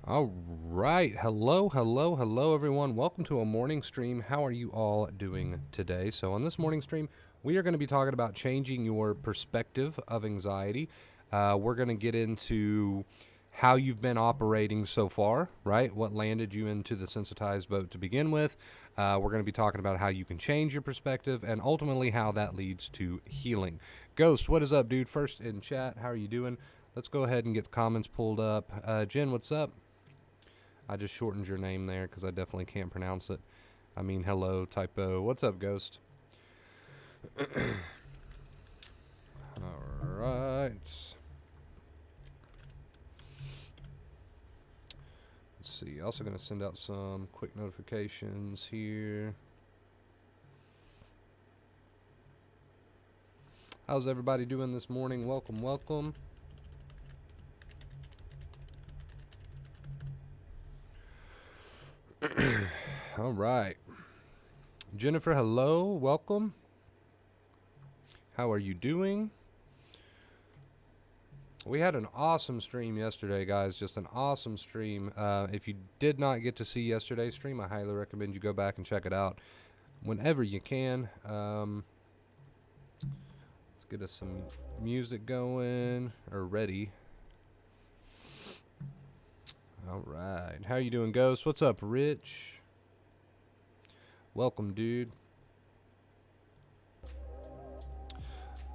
All right. Hello, everyone. Welcome to a morning stream. How are you all doing today? So, on this morning stream, we are going to be talking about changing your perspective of anxiety. We're going to get into how you've been operating so far, right? What landed you into the sensitized boat to begin with. We're going to be talking about how you can change your perspective and ultimately how that leads to healing. Ghost, what is up, dude? First in chat, how are you doing? Let's go ahead and get the comments pulled up. Jen, what's up? I just shortened your name there because I definitely can't pronounce it. I mean, hello, typo. What's up, Ghost? All right. Let's see. Also going to send out some quick notifications here. How's everybody doing this morning? Welcome, welcome. All right. Jennifer, hello. Welcome. How are you doing? We had an awesome stream yesterday, guys. Just an awesome stream. If you did not get to see yesterday's stream, I highly recommend you go back and check it out whenever you can. Let's get us some music going, or ready. All right. How you doing, Ghost? What's up, Rich? Welcome, dude.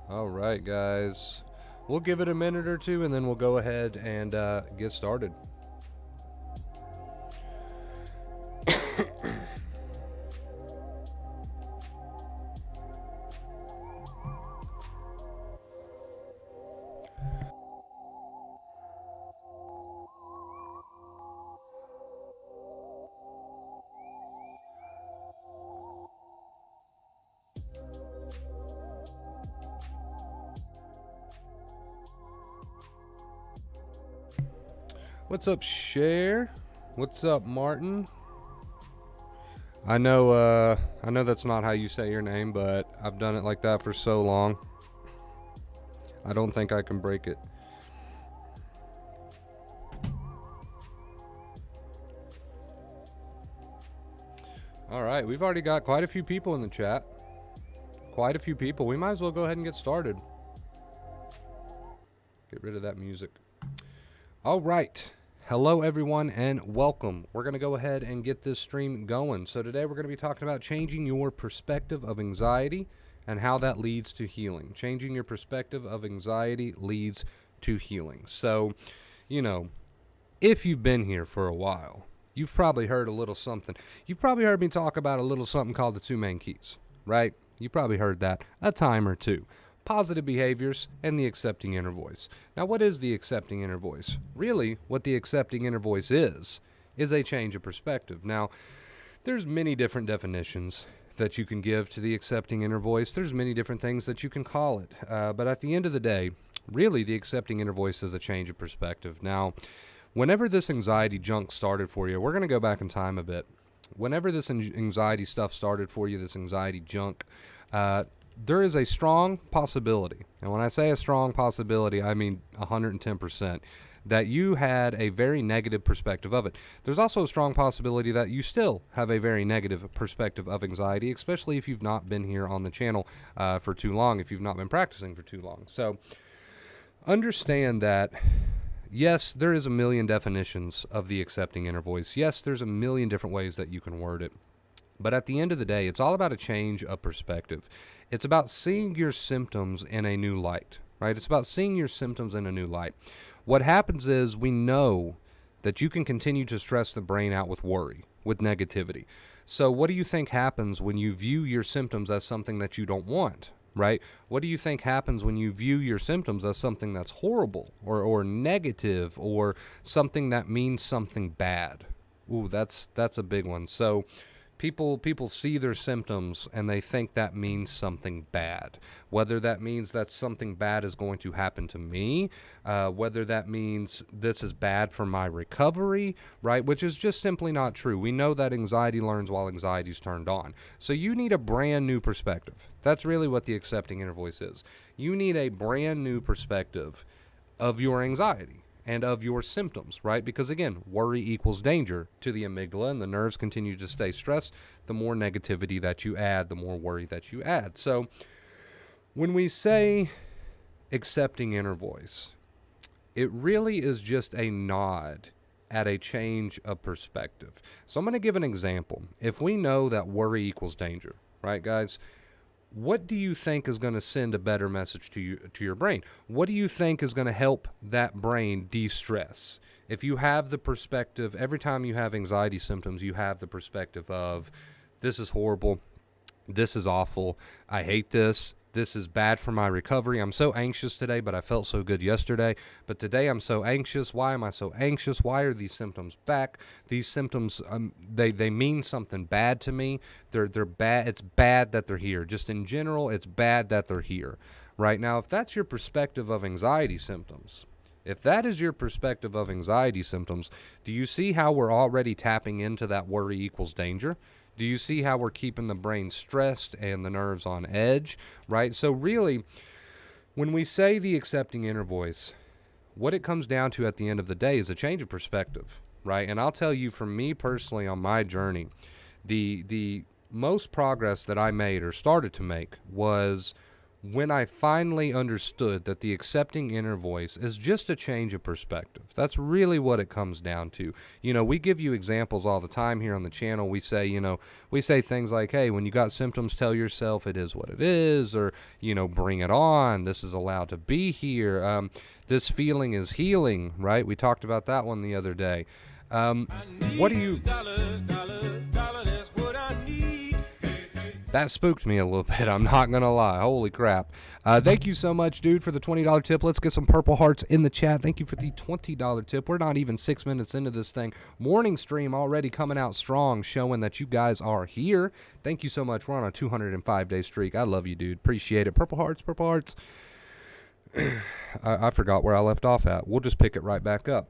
All right, guys. We'll give it a minute or two, and then we'll go ahead and get started. What's up, Cher? What's up, Martin? I know that's not how you say your name, but I've done it like that for so long. I don't think I can break it. All right, we've already got quite a few people in the chat. Quite a few people. We might as well go ahead and get started. Get rid of that music. All right. Hello, everyone, and welcome. We're going to go ahead and get this stream going. So today we're going to be talking about changing your perspective of anxiety and how that leads to healing. Changing your perspective of anxiety leads to healing. So, you know, if you've been here for a while, you've probably heard a little something. You've probably heard me talk about a little something called the 2 main keys, right? You probably heard that a time or two. Positive behaviors and the accepting inner voice. Now, what is the accepting inner voice? Really, what the accepting inner voice is a change of perspective. Now, there's many different definitions that you can give to the accepting inner voice. There's many different things that you can call it. But at the end of the day, really, the accepting inner voice is a change of perspective. Now, whenever this anxiety junk started for you, we're going to go back in time a bit. Whenever this anxiety stuff started for you, this anxiety junk, there is a strong possibility, and when I say a strong possibility, I mean 110%, that you had a very negative perspective of it. There's also a strong possibility that you still have a very negative perspective of anxiety, especially if you've not been here on the channel for too long, if you've not been practicing for too long. So understand that, yes, there is a million definitions of the accepting inner voice. Yes, there's a million different ways that you can word it. But at the end of the day, it's all about a change of perspective. It's about seeing your symptoms in a new light, right? It's about seeing your symptoms in a new light. What happens is we know that you can continue to stress the brain out with worry, with negativity. So what do you think happens when you view your symptoms as something that you don't want, right? What do you think happens when you view your symptoms as something that's horrible or negative or something that means something bad? Ooh, that's a big one. So People see their symptoms and they think that means something bad. Whether that means that something bad is going to happen to me, whether that means this is bad for my recovery, right? Which is just simply not true. We know that anxiety learns while anxiety is turned on. So you need a brand new perspective. That's really what the accepting inner voice is. You need a brand new perspective of your anxiety. and of your symptoms, right? Because again, worry equals danger to the amygdala, and the nerves continue to stay stressed. The more negativity that you add, the more worry that you add. So when we say accepting inner voice, it really is just a nod at a change of perspective. So I'm going to give an example. If we know that worry equals danger, right, guys? What do you think is going to send a better message to your brain? What do you think is going to help that brain de-stress? If you have the perspective, every time you have anxiety symptoms, you have the perspective of, this is horrible, this is awful, I hate this, this is bad for my recovery. I'm so anxious today, but I felt so good yesterday. But today I'm so anxious. Why am I so anxious? Why are these symptoms back? These symptoms, they mean something bad to me. They're bad. It's bad that they're here. Just in general, it's bad that they're here. Right now, if that's your perspective of anxiety symptoms, if that is your perspective of anxiety symptoms, do you see how we're already tapping into that worry equals danger? Do you see how we're keeping the brain stressed and the nerves on edge, right? So really, when we say the accepting inner voice, what it comes down to at the end of the day is a change of perspective, right? And I'll tell you, for me personally on my journey, the most progress that I made or started to make was when I finally understood that the accepting inner voice is just a change of perspective. That's really what it comes down to. You know, we give you examples all the time here on the channel. We say things like, hey, when you got symptoms, tell yourself it is what it is, or, bring it on. This is allowed to be here. This feeling is healing, right? We talked about that one the other day. What do you... That spooked me a little bit, I'm not going to lie. Holy crap. Thank you so much, dude, for the $20 tip. Let's get some purple hearts in the chat. Thank you for the $20 tip. We're not even 6 minutes into this thing. Morning stream already coming out strong, showing that you guys are here. Thank you so much. We're on a 205-day streak. I love you, dude. Appreciate it. Purple hearts, purple hearts. I forgot where I left off at. We'll just pick it right back up.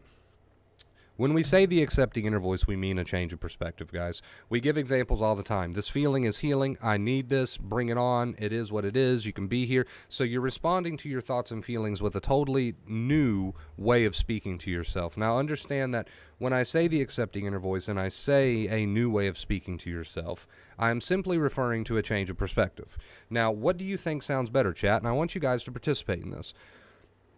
When we say the accepting inner voice, we mean a change of perspective, guys. We give examples all the time. This feeling is healing. I need this. Bring it on. It is what it is. You can be here. So you're responding to your thoughts and feelings with a totally new way of speaking to yourself. Now, understand that when I say the accepting inner voice and I say a new way of speaking to yourself, I am simply referring to a change of perspective. Now, what do you think sounds better, chat? And I want you guys to participate in this.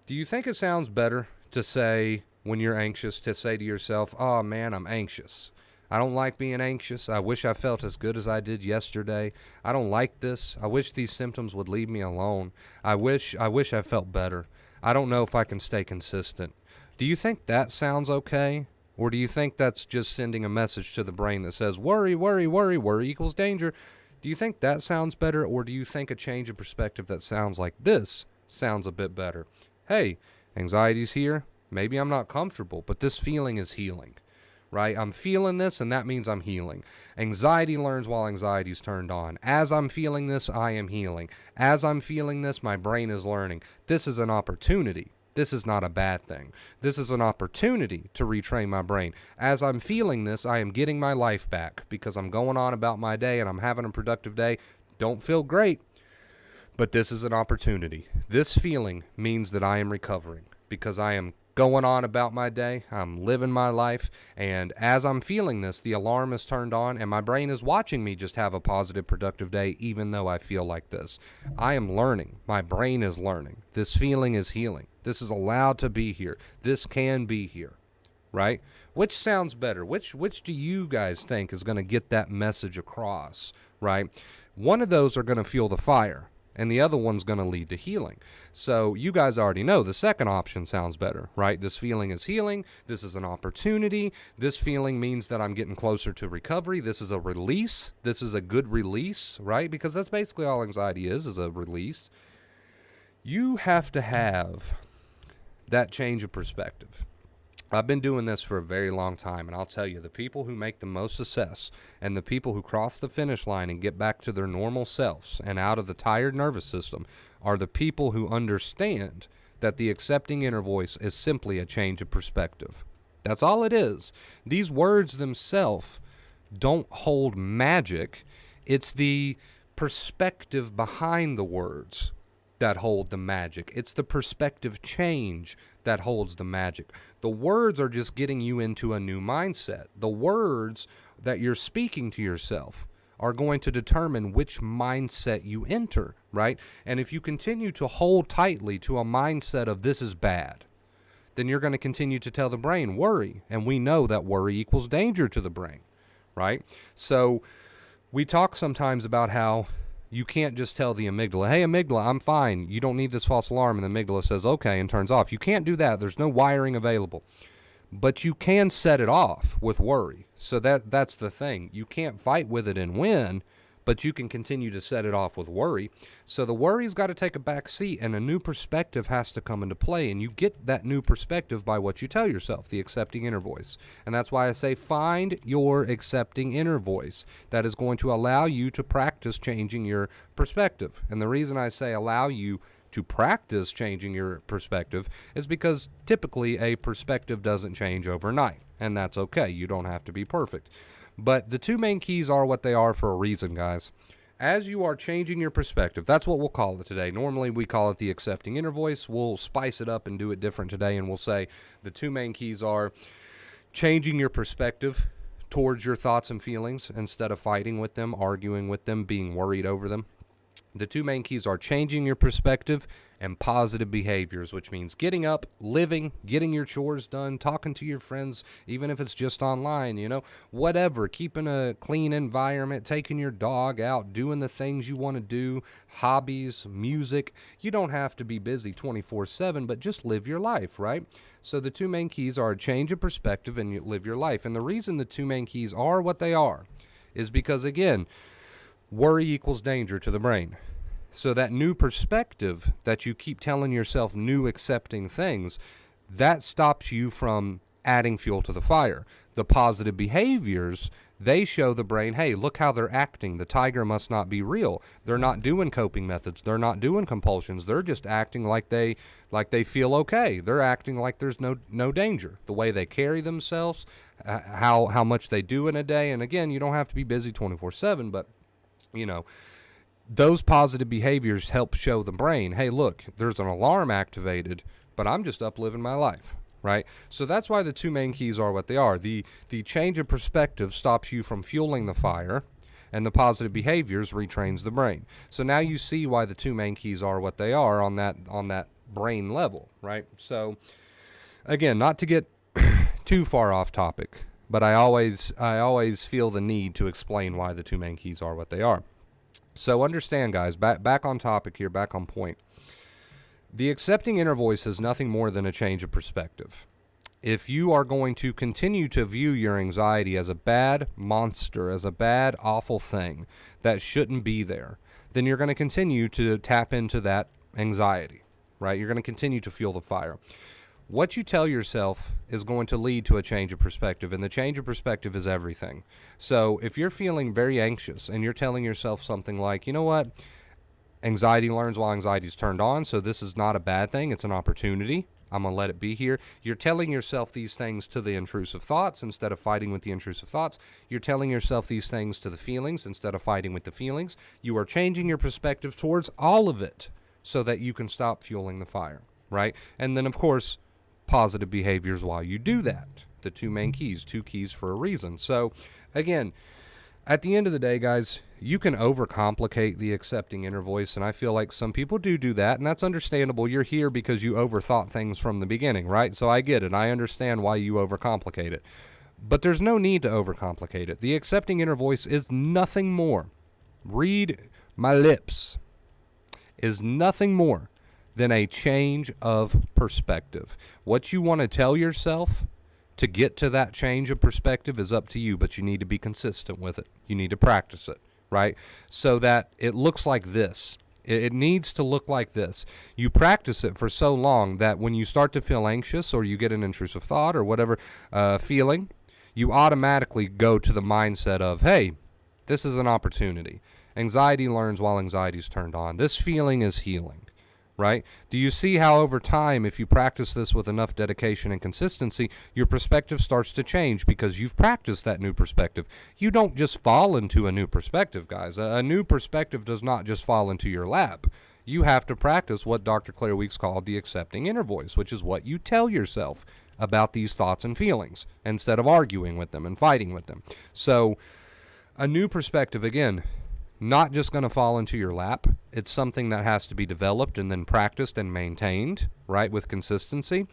Do you think it sounds better to say, when you're anxious, to say to yourself, oh man, I'm anxious. I don't like being anxious. I wish I felt as good as I did yesterday. I don't like this. I wish these symptoms would leave me alone. I wish I felt better. I don't know if I can stay consistent. Do you think that sounds okay? Or do you think that's just sending a message to the brain that says, worry, worry, worry, worry equals danger? Do you think that sounds better? Or do you think a change of perspective that sounds like this sounds a bit better? Hey, anxiety's here. Maybe I'm not comfortable, but this feeling is healing, right? I'm feeling this, and that means I'm healing. Anxiety learns while anxiety's turned on. As I'm feeling this, I am healing. As I'm feeling this, my brain is learning. This is an opportunity. This is not a bad thing. This is an opportunity to retrain my brain. As I'm feeling this, I am getting my life back because I'm going on about my day and I'm having a productive day. Don't feel great, but this is an opportunity. This feeling means that I am recovering because I am going on about my day. I'm living my life. And as I'm feeling this, the alarm is turned on and my brain is watching me just have a positive, productive day, even though I feel like this. I am learning. My brain is learning. This feeling is healing. This is allowed to be here. This can be here, right? Which sounds better? Which do you guys think is going to get that message across, right? One of those are going to fuel the fire, and the other one's going to lead to healing. So you guys already know the second option sounds better, right? This feeling is healing. This is an opportunity. This feeling means that I'm getting closer to recovery. This is a release. This is a good release, right? Because that's basically all anxiety is a release. You have to have that change of perspective. I've been doing this for a very long time, and I'll tell you, the people who make the most success and the people who cross the finish line and get back to their normal selves and out of the tired nervous system are the people who understand that the accepting inner voice is simply a change of perspective. That's all it is. These words themselves don't hold magic. It's the perspective behind the words that hold the magic. It's the perspective change that holds the magic. The words are just getting you into a new mindset. The words that you're speaking to yourself are going to determine which mindset you enter, right? And if you continue to hold tightly to a mindset of this is bad, then you're going to continue to tell the brain worry. And we know that worry equals danger to the brain, right? So we talk sometimes about how you can't just tell the amygdala, hey, amygdala, I'm fine. You don't need this false alarm. And the amygdala says, okay, and turns off. You can't do that. There's no wiring available. But you can set it off with worry. So that's the thing. You can't fight with it and win, but you can continue to set it off with worry. So the worry's got to take a back seat, and a new perspective has to come into play. And you get that new perspective by what you tell yourself, the accepting inner voice. And that's why I say find your accepting inner voice. That is going to allow you to practice changing your perspective. And the reason I say allow you to practice changing your perspective is because typically a perspective doesn't change overnight, and that's okay. You don't have to be perfect. But the two main keys are what they are for a reason, guys. As you are changing your perspective, that's what we'll call it today. Normally we call it the accepting inner voice. We'll spice it up and do it different today, and we'll say the two main keys are changing your perspective towards your thoughts and feelings instead of fighting with them, arguing with them, being worried over them. The two main keys are changing your perspective and positive behaviors, which means getting up, living, getting your chores done, talking to your friends, even if it's just online, whatever, keeping a clean environment, taking your dog out, doing the things you want to do, hobbies, music. You don't have to be busy 24/7, but just live your life, right? So the two main keys are change of perspective and you live your life. And the reason the two main keys are what they are is because, again, worry equals danger to the brain. So that new perspective that you keep telling yourself new accepting things, that stops you from adding fuel to the fire. The positive behaviors, they show the brain, hey, look how they're acting. The tiger must not be real. They're not doing coping methods. They're not doing compulsions. They're just acting like they feel okay. They're acting like there's no danger. The way they carry themselves, how much they do in a day. And again, you don't have to be busy 24/7, but those positive behaviors help show the brain, hey, look, there's an alarm activated, but I'm just up living my life, right? So that's why the two main keys are what they are. The change of perspective stops you from fueling the fire, and the positive behaviors retrains the brain. So now you see why the two main keys are what they are on that brain level, right? So again, not to get too far off topic, but I always feel the need to explain why the two main keys are what they are. So understand, guys, back on topic here, back on point. The accepting inner voice is nothing more than a change of perspective. If you are going to continue to view your anxiety as a bad monster, as a bad, awful thing that shouldn't be there, then you're going to continue to tap into that anxiety, right? You're going to continue to fuel the fire. What you tell yourself is going to lead to a change of perspective, and the change of perspective is everything. So if you're feeling very anxious and you're telling yourself something like, you know what, anxiety learns while anxiety is turned on, so this is not a bad thing, it's an opportunity. I'm going to let it be here. You're telling yourself these things to the intrusive thoughts instead of fighting with the intrusive thoughts. You're telling yourself these things to the feelings instead of fighting with the feelings. You are changing your perspective towards all of it so that you can stop fueling the fire, right? And then, of course, positive behaviors while you do that. The two main keys, two keys for a reason. So, again, at the end of the day, guys, you can overcomplicate the accepting inner voice, and I feel like some people do that, and that's understandable. You're here because you overthought things from the beginning, right? So I get it. I understand why you overcomplicate it. But there's no need to overcomplicate it. The accepting inner voice is nothing more. Read my lips. Is nothing more than a change of perspective. What you want to tell yourself to get to that change of perspective is up to you, but you need to be consistent with it. You need to practice it, right? So that it looks like this. It needs to look like this. You practice it for so long that when you start to feel anxious or you get an intrusive thought or whatever feeling, you automatically go to the mindset of, hey, this is an opportunity. Anxiety learns while anxiety is turned on. This feeling is healing. Right? Do you see how over time, if you practice this with enough dedication and consistency, your perspective starts to change because you've practiced that new perspective? You don't just fall into a new perspective, guys. A new perspective does not just fall into your lap. You have to practice what Dr. Claire Weeks called the accepting inner voice, which is what you tell yourself about these thoughts and feelings instead of arguing with them and fighting with them. So a new perspective, again, not just going to fall into your lap. It's something that has to be developed and then practiced and maintained, right, with consistency.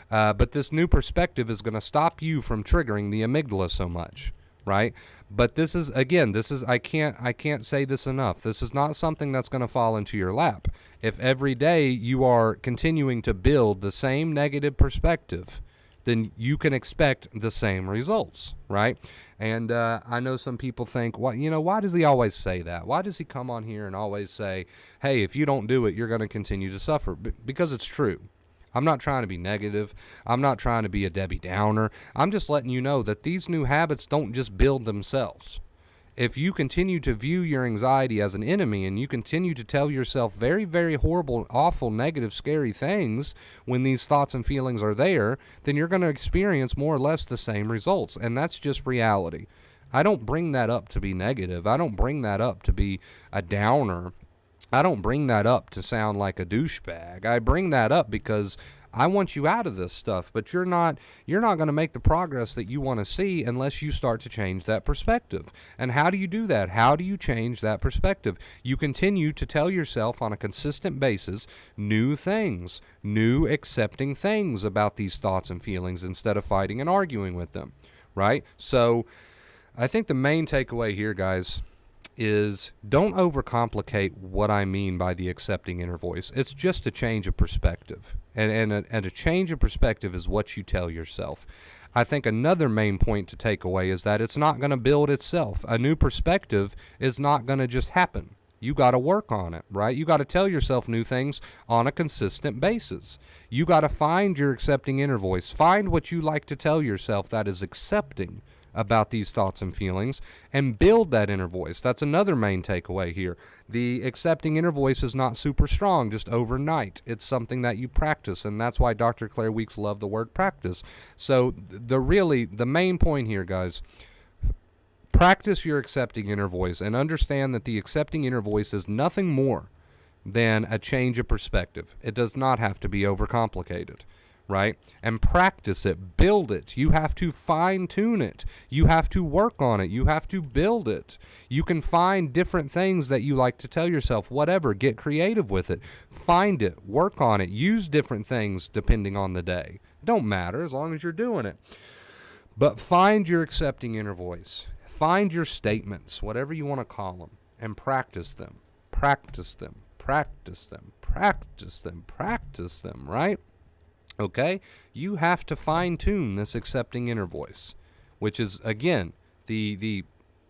But this new perspective is going to stop you from triggering the amygdala so much, right? But this is, again, I can't say this enough. This is not something that's going to fall into your lap. If every day you are continuing to build the same negative perspective, then you can expect the same results, right? And I know some people think, well, why does he always say that? Why does he come on here and always say, hey, if you don't do it, you're going to continue to suffer? Because it's true. I'm not trying to be negative. I'm not trying to be a Debbie Downer. I'm just letting you know that these new habits don't just build themselves. If you continue to view your anxiety as an enemy and you continue to tell yourself very, very horrible, awful, negative, scary things when these thoughts and feelings are there, then you're going to experience more or less the same results. And that's just reality. I don't bring that up to be negative. I don't bring that up to be a downer. I don't bring that up to sound like a douchebag. I bring that up because I want you out of this stuff, but you're not going to make the progress that you want to see unless you start to change that perspective. And how do you do that? How do you change that perspective? You continue to tell yourself on a consistent basis new things, new accepting things about these thoughts and feelings instead of fighting and arguing with them, right? So I think the main takeaway here, guys, is don't overcomplicate what I mean by the accepting inner voice. It's just a change of perspective. And a change of perspective is what you tell yourself. I think another main point to take away is that it's not going to build itself. A new perspective is not going to just happen. You got to work on it, right? You got to tell yourself new things on a consistent basis. You got to find your accepting inner voice. Find what you like to tell yourself that is accepting about these thoughts and feelings, and build that inner voice. That's another main takeaway here. The accepting inner voice is not super strong just overnight. It's something that you practice, and that's why Dr. Claire Weeks loved the word practice. So the main point here, guys, practice your accepting inner voice and understand that the accepting inner voice is nothing more than a change of perspective. It does not have to be overcomplicated. Right? And practice it, build it. You have to fine tune it. You have to work on it. You have to build it. You can find different things that you like to tell yourself, whatever, get creative with it. Find it, work on it, use different things depending on the day. It don't matter as long as you're doing it. But find your accepting inner voice. Find your statements, whatever you want to call them, and practice them. Practice them. Practice them. Practice them. Practice them, right? Okay, you have to fine-tune this accepting inner voice, which is, again, the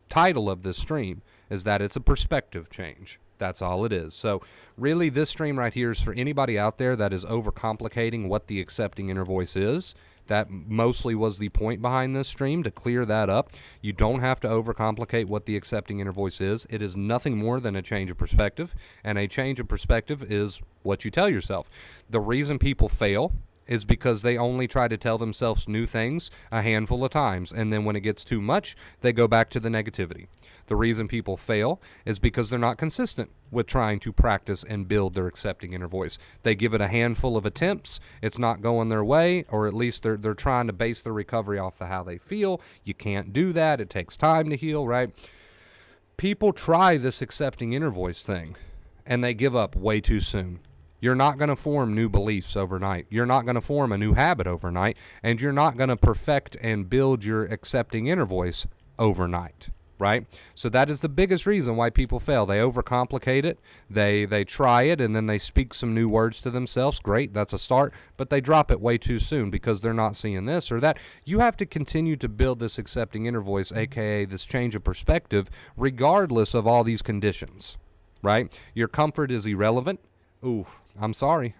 title of this stream is that it's a perspective change. That's all it is. So really, this stream right here is for anybody out there that is overcomplicating what the accepting inner voice is. That mostly was the point behind this stream, to clear that up. You don't have to overcomplicate what the accepting inner voice is. It is nothing more than a change of perspective, and a change of perspective is what you tell yourself. The reason people fail is because they only try to tell themselves new things a handful of times, and then when it gets too much, they go back to the negativity. The reason people fail is because they're not consistent with trying to practice and build their accepting inner voice. They give it a handful of attempts, it's not going their way, or at least they're trying to base their recovery off of how they feel. You can't do that. It takes time to heal, right? People try this accepting inner voice thing, and they give up way too soon. You're not going to form new beliefs overnight. You're not going to form a new habit overnight, and you're not going to perfect and build your accepting inner voice overnight, right? So that is the biggest reason why people fail. They overcomplicate it. They try it, and then they speak some new words to themselves. Great, that's a start, but they drop it way too soon because they're not seeing this or that. You have to continue to build this accepting inner voice, aka this change of perspective, regardless of all these conditions, right? Your comfort is irrelevant. Ooh, I'm sorry,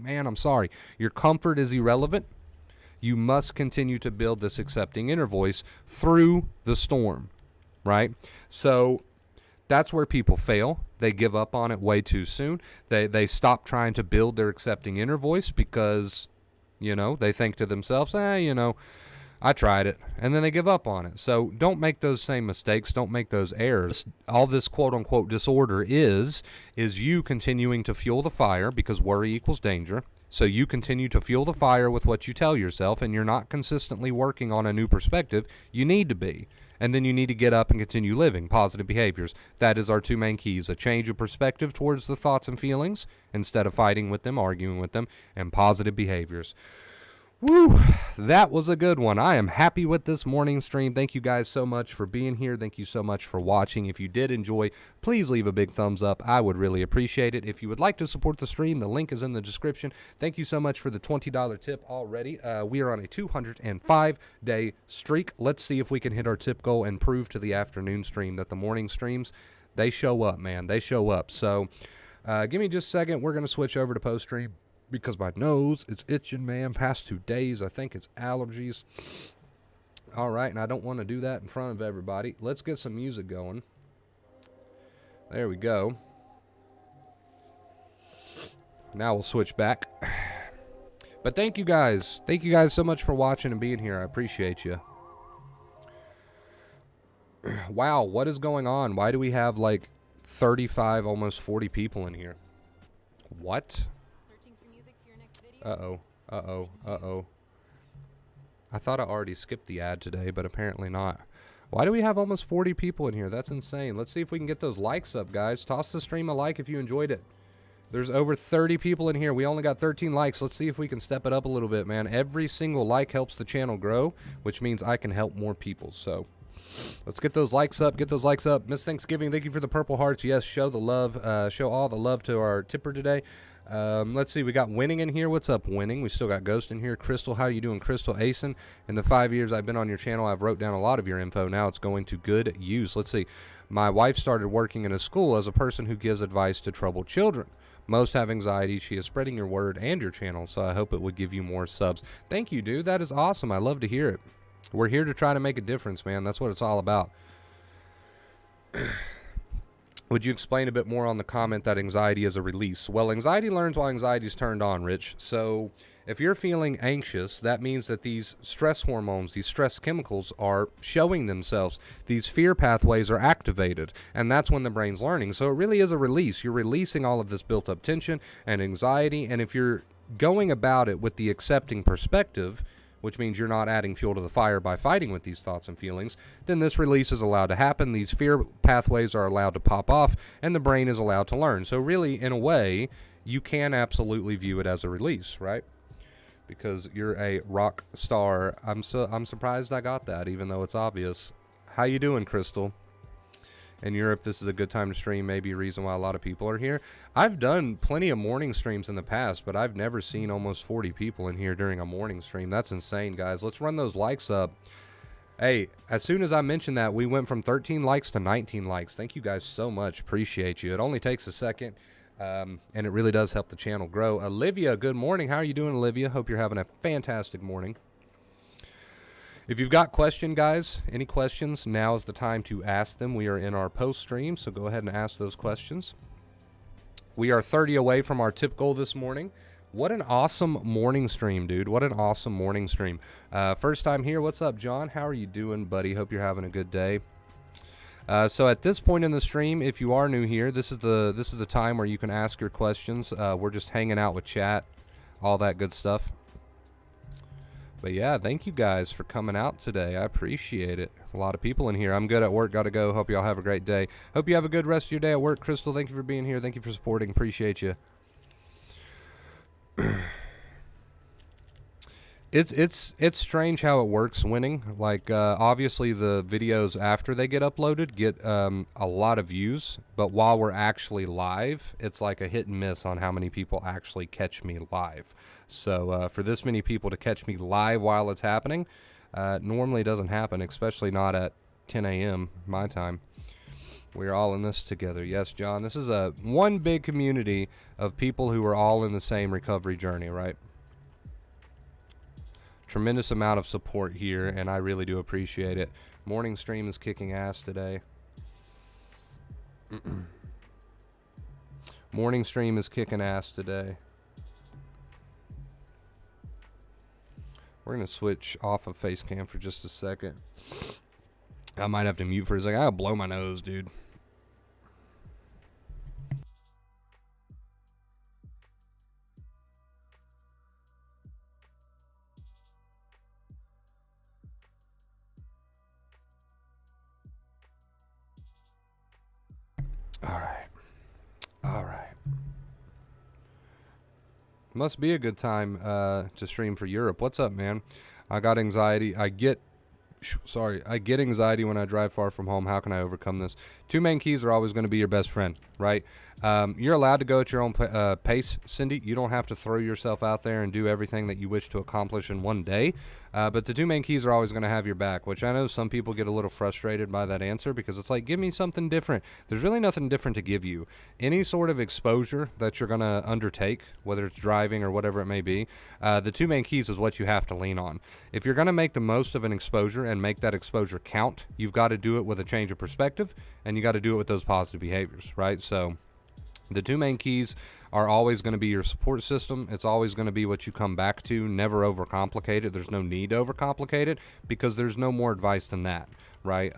man, I'm sorry. Your comfort is irrelevant. You must continue to build this accepting inner voice through the storm, right? So that's where people fail. They give up on it way too soon. They stop trying to build their accepting inner voice because, they think to themselves, I tried it, and then they give up on it. So don't make those same mistakes. Don't make those errors. All this quote-unquote disorder is you continuing to fuel the fire, because worry equals danger. So you continue to fuel the fire with what you tell yourself, and you're not consistently working on a new perspective. You need to be. And then you need to get up and continue living positive behaviors. That is our two main keys: a change of perspective towards the thoughts and feelings instead of fighting with them, arguing with them, and positive behaviors. Woo, that was a good one. I am happy with this morning stream. Thank you guys so much for being here. Thank you so much for watching. If you did enjoy, please leave a big thumbs up. I would really appreciate it. If you would like to support the stream, the link is in the description. Thank you so much for the $20 tip already. We are on a 205-day streak. Let's see if we can hit our tip goal and prove to the afternoon stream that the morning streams, they show up, man. They show up. So give me just a second. We're going to switch over to post stream, because my nose is itching, man. Past 2 days, I think it's allergies. All right, and I don't want to do that in front of everybody. Let's get some music going. There we go. Now we'll switch back. But thank you guys. Thank you guys so much for watching and being here. I appreciate you. Wow, what is going on? Why do we have like 35, almost 40 people in here? What? Uh-oh, uh-oh, uh-oh. I thought I already skipped the ad today, but apparently not. Why do we have almost 40 people in here? That's insane. Let's see if we can get those likes up, guys. Toss the stream a like if you enjoyed it. There's over 30 people in here. We only got 13 likes. Let's see if we can step it up a little bit, man. Every single like helps the channel grow, which means I can help more people. So let's get those likes up. Get those likes up. Miss Thanksgiving, thank you for the purple hearts. Yes, show the love. Show all the love to our tipper today. Let's see, we got Winning in here. What's up, Winning? We still got Ghost in here. Crystal, how you doing? Crystal Asen. In the 5 years I've been on your channel, I've wrote down a lot of your info. Now it's going to good use. Let's see. My wife started working in a school as a person who gives advice to troubled children. Most have anxiety. She is spreading your word and your channel, so I hope it would give you more subs. Thank you, dude. That is awesome. I love to hear it. We're here to try to make a difference, man. That's what it's all about. Would you explain a bit more on the comment that anxiety is a release? Well, anxiety learns while anxiety is turned on, Rich. So if you're feeling anxious, that means that these stress hormones, these stress chemicals are showing themselves. These fear pathways are activated, and that's when the brain's learning. So it really is a release. You're releasing all of this built-up tension and anxiety, and if you're going about it with the accepting perspective, which means you're not adding fuel to the fire by fighting with these thoughts and feelings, then this release is allowed to happen. These fear pathways are allowed to pop off, and the brain is allowed to learn. So really, in a way, you can absolutely view it as a release, right? Because you're a rock star. I'm surprised I got that, even though it's obvious. How you doing, Crystal? In Europe, this is a good time to stream, maybe a reason why a lot of people are here. I've done plenty of morning streams in the past, but I've never seen almost 40 people in here during a morning stream. That's insane, guys. Let's run those likes up. Hey, as soon as I mentioned that, we went from 13 likes to 19 likes. Thank you guys so much. Appreciate you. It only takes a second, and it really does help the channel grow. Olivia, good morning. How are you doing, Olivia? Hope you're having a fantastic morning. If you've got questions, guys, any questions, now is the time to ask them. We are in our post stream, so go ahead and ask those questions. We are 30 away from our tip goal this morning. What an awesome morning stream, dude. What an awesome morning stream. First time here. What's up, John? How are you doing, buddy? Hope you're having a good day. So at this point in the stream, if you are new here, this is the time where you can ask your questions. We're just hanging out with chat, all that good stuff. But yeah, thank you guys for coming out today. I appreciate it. A lot of people in here. I'm good at work. Got to go. Hope you all have a great day. Hope you have a good rest of your day at work. Crystal, thank you for being here. Thank you for supporting. Appreciate you. It's strange how it works, Winning. Like, obviously the videos after they get uploaded get a lot of views, but while we're actually live, it's like a hit and miss on how many people actually catch me live. So for this many people to catch me live while it's happening, normally doesn't happen, especially not at 10 a.m. my time. We're all in this together. Yes, John, this is one big community of people who are all in the same recovery journey, right? Tremendous amount of support here, and I really do appreciate it. Morning stream is kicking ass today. Morning stream is kicking ass today. We're going to switch off of face cam for just a second. I might have to mute for a second. I'll blow my nose, dude. All right. Must be a good time to stream for Europe. What's up, man? I got anxiety. I get anxiety when I drive far from home. How can I overcome this? Two main keys are always going to be your best friend, right? You're allowed to go at your own pace, Cindy. You don't have to throw yourself out there and do everything that you wish to accomplish in one day. But the two main keys are always going to have your back, which I know some people get a little frustrated by that answer because it's like, give me something different. There's really nothing different to give you. Any sort of exposure that you're going to undertake, whether it's driving or whatever it may be, the two main keys is what you have to lean on. If you're going to make the most of an exposure and make that exposure count, you've got to do it with a change of perspective, and you got to do it with those positive behaviors, right? So the two main keys are always going to be your support system. It's always going to be what you come back to. Never overcomplicate it. There's no need to overcomplicate it because there's no more advice than that, right?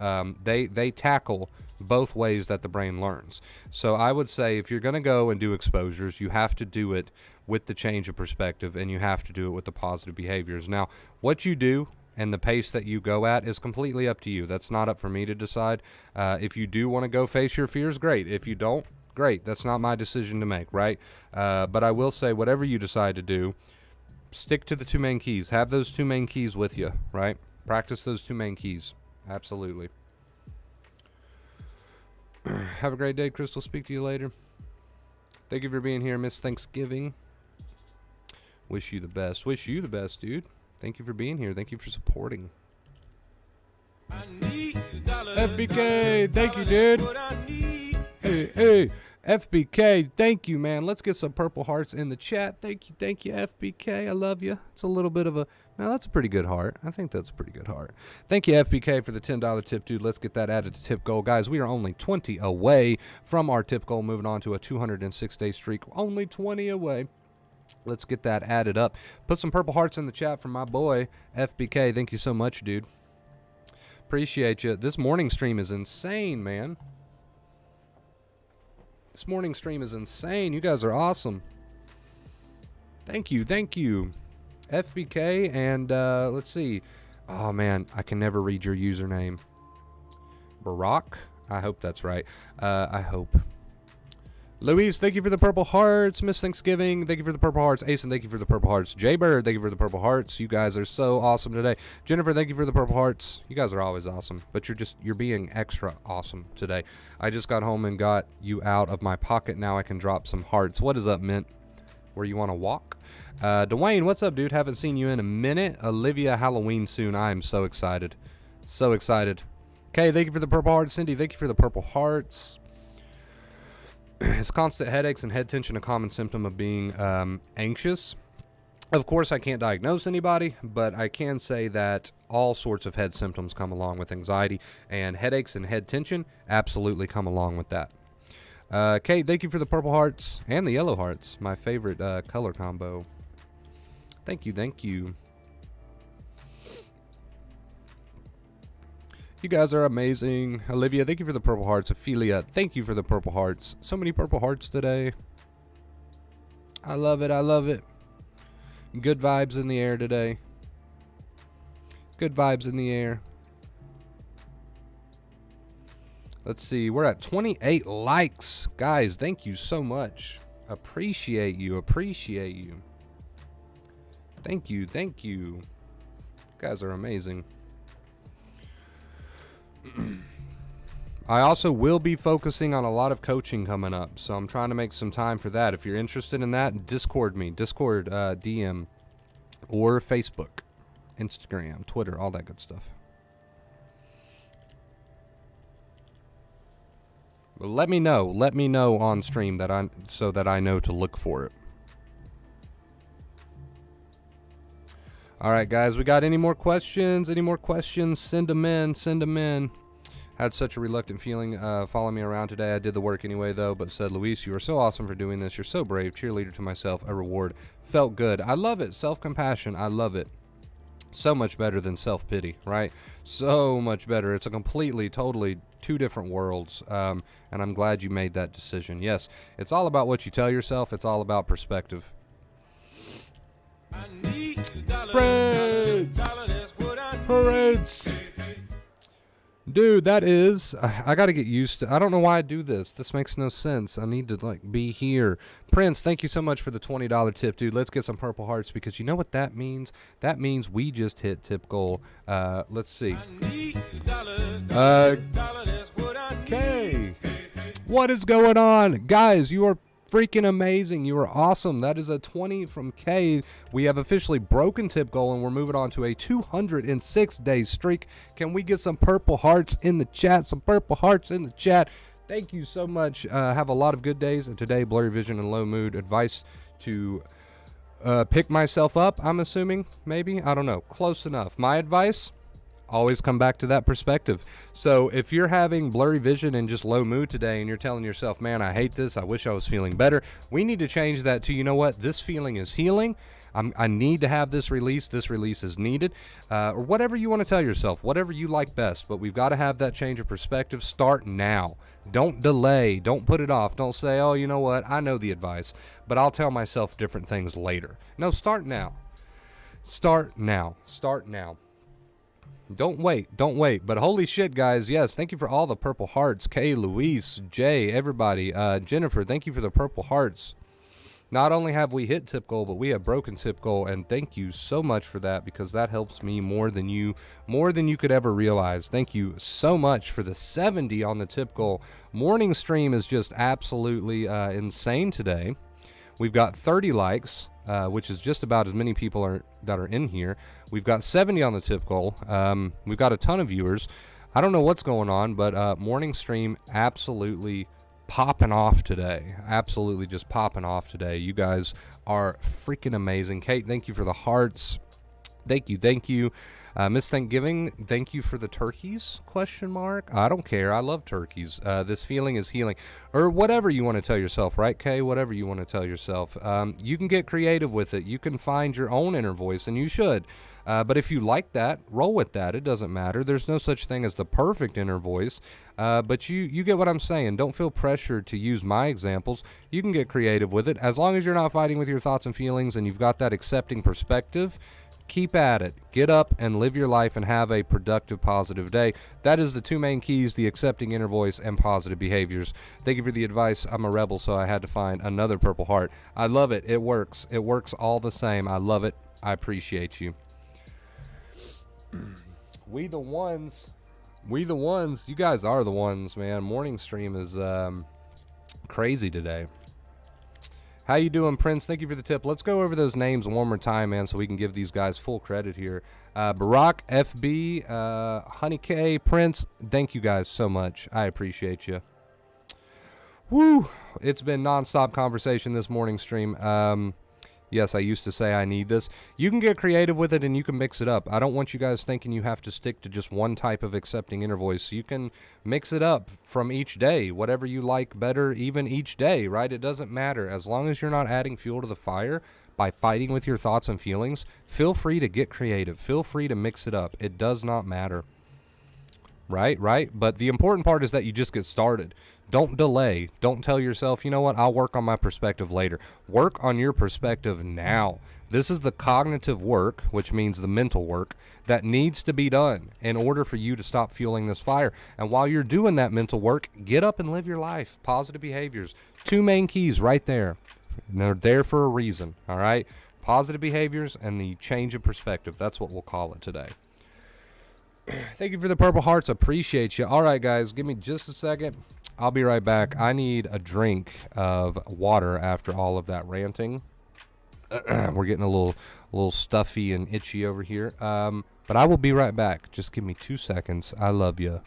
They tackle both ways that the brain learns. So I would say if you're going to go and do exposures, you have to do it with the change of perspective, and you have to do it with the positive behaviors. Now, what you do and the pace that you go at is completely up to you. That's not up for me to decide. If you do want to go face your fears, great. If you don't, great. That's not my decision to make, right? But I will say, whatever you decide to do, stick to the two main keys. Have those two main keys with you, right? Practice those two main keys. Absolutely. Have a great day, Crystal. Speak to you later. Thank you for being here, Miss Thanksgiving. Wish you the best. Wish you the best, dude. Thank you for being here. Thank you for supporting. FBK, thank you, dude. Hey, FBK, thank you, man. Let's get some purple hearts in the chat. Thank you, FBK. I love you. It's a little bit of a, no, that's a pretty good heart. I think that's a pretty good heart. Thank you, FBK, for the $10 tip, dude. Let's get that added to tip goal. Guys, we are only 20 away from our tip goal, moving on to a 206-day streak. Only 20 away. Let's get that added up. Put some purple hearts in the chat from my boy, FBK. Thank you so much, dude. Appreciate you. This morning stream is insane, man. This morning stream is insane. You guys are awesome. Thank you. FBK, and let's see. Oh, man, I can never read your username. Barack? I hope that's right. I hope. Luis, thank you for the purple hearts. Miss Thanksgiving, thank you for the purple hearts. Asen, thank you for the purple hearts. Jaybird, thank you for the purple hearts. You guys are so awesome today. Jennifer, thank you for the purple hearts. You guys are always awesome, but you're being extra awesome today. I just got home and got you out of my pocket. Now I can drop some hearts. What is up, Mint? Where you want to walk? Dwayne, what's up, dude? Haven't seen you in a minute. Olivia, Halloween soon. I am so excited. So excited. Okay, thank you for the purple hearts. Cindy, thank you for the purple hearts. Is constant headaches and head tension a common symptom of being anxious? Of course, I can't diagnose anybody, but I can say that all sorts of head symptoms come along with anxiety, and headaches and head tension absolutely come along with that. Kate, thank you for the purple hearts and the yellow hearts. My favorite color combo. Thank you. You guys are amazing. Olivia, thank you for the purple hearts. Ophelia, thank you for the purple hearts. So many purple hearts today. I love it. Good vibes in the air today. Good vibes in the air. Let's see. We're at 28 likes. Guys, thank you so much. Appreciate you. Thank you. You guys are amazing. I also will be focusing on a lot of coaching coming up, so I'm trying to make some time for that. If you're interested in that, Discord DM, or Facebook, Instagram, Twitter, all that good stuff. But let me know on stream so that I know to look for it. All right, guys, we got any more questions? Send them in. Had such a reluctant feeling following me around today. I did the work anyway, though, but said, Luis, you are so awesome for doing this. You're so brave. Cheerleader to myself. A reward. Felt good. I love it. Self-compassion. I love it. So much better than self-pity, right? So much better. It's a completely, totally two different worlds, and I'm glad you made that decision. Yes, it's all about what you tell yourself. It's all about perspective. Parades. Dude, that is, I got to get used to, I don't know why I do this. This makes no sense. I need to, like, be here. Prince, thank you so much for the $20 tip, dude. Let's get some purple hearts, because you know what that means? That means we just hit tip goal. Let's see. Okay. What is going on? Guys, you are freaking amazing. You are awesome. That is a 20 from K. We have officially broken tip goal, and we're moving on to a 206-day streak. Can we get some purple hearts in the chat? Some purple hearts in the chat. Thank you so much. Have a lot of good days. And today, blurry vision and low mood. Advice to pick myself up, I'm assuming. Maybe. I don't know. Close enough. My advice? Always come back to that perspective. So if you're having blurry vision and just low mood today, and you're telling yourself, man, I hate this, I wish I was feeling better, we need to change that to, you know what, this feeling is healing. I need to have this release is needed, or whatever you want to tell yourself, whatever you like best. But we've got to have that change of perspective. Start now. Don't delay. Don't put it off. Don't say, oh, you know what, I know the advice, but I'll tell myself different things later. No, start now. Start now. Start now. Don't wait. But holy shit, guys, yes, thank you for all the purple hearts. Kay, Luis, Jay, everybody. Jennifer, thank you for the purple hearts. Not only have we hit tip goal, but we have broken tip goal, and thank you so much for that, because that helps me more than you could ever realize. Thank you so much for the 70 on the tip goal. Morning stream is just absolutely insane today. We've got 30 likes. Which is just about as many people that are in here. We've got 70 on the tip goal. We've got a ton of viewers. I don't know what's going on, but morning stream absolutely popping off today. Absolutely just popping off today. You guys are freaking amazing. Kate, thank you for the hearts. Thank you. Miss Thanksgiving, thank you for the turkeys, ? I don't care. I love turkeys. This feeling is healing. Or whatever you want to tell yourself, right, Kay? Whatever you want to tell yourself. You can get creative with it. You can find your own inner voice, and you should. But if you like that, roll with that. It doesn't matter. There's no such thing as the perfect inner voice. But you get what I'm saying. Don't feel pressured to use my examples. You can get creative with it. As long as you're not fighting with your thoughts and feelings, and you've got that accepting perspective, keep at it. Get up and live your life and have a productive, positive day. That is the two main keys: the accepting inner voice and positive behaviors. Thank you for the advice. I'm a rebel, so I had to find another purple heart. I love it. It works. It works all the same. I love it. I appreciate you. We the ones. You guys are the ones, man. Morning stream is crazy today. How you doing, Prince? Thank you for the tip. Let's go over those names one more time, man, so we can give these guys full credit here. Barack, FB, Honey K, Prince, thank you guys so much. I appreciate you. Woo! It's been nonstop conversation this morning stream. Yes, I used to say I need this. You can get creative with it, and you can mix it up. I don't want you guys thinking you have to stick to just one type of accepting inner voice. You can mix it up from each day, whatever you like better, even each day, right? It doesn't matter. As long as you're not adding fuel to the fire by fighting with your thoughts and feelings, feel free to get creative. Feel free to mix it up. It does not matter. Right? But the important part is that you just get started. Don't delay. Don't tell yourself, you know what, I'll work on my perspective later. Work on your perspective now. This is the cognitive work, which means the mental work, that needs to be done in order for you to stop fueling this fire. And while you're doing that mental work, get up and live your life. Positive behaviors. Two main keys right there. And they're there for a reason, all right? Positive behaviors and the change of perspective. That's what we'll call it today. Thank you for the purple hearts. Appreciate you. All right, guys, give me just a second. I'll be right back. I need a drink of water after all of that ranting. We're getting a little stuffy and itchy over here. But I will be right back. Just give me 2 seconds. I love you.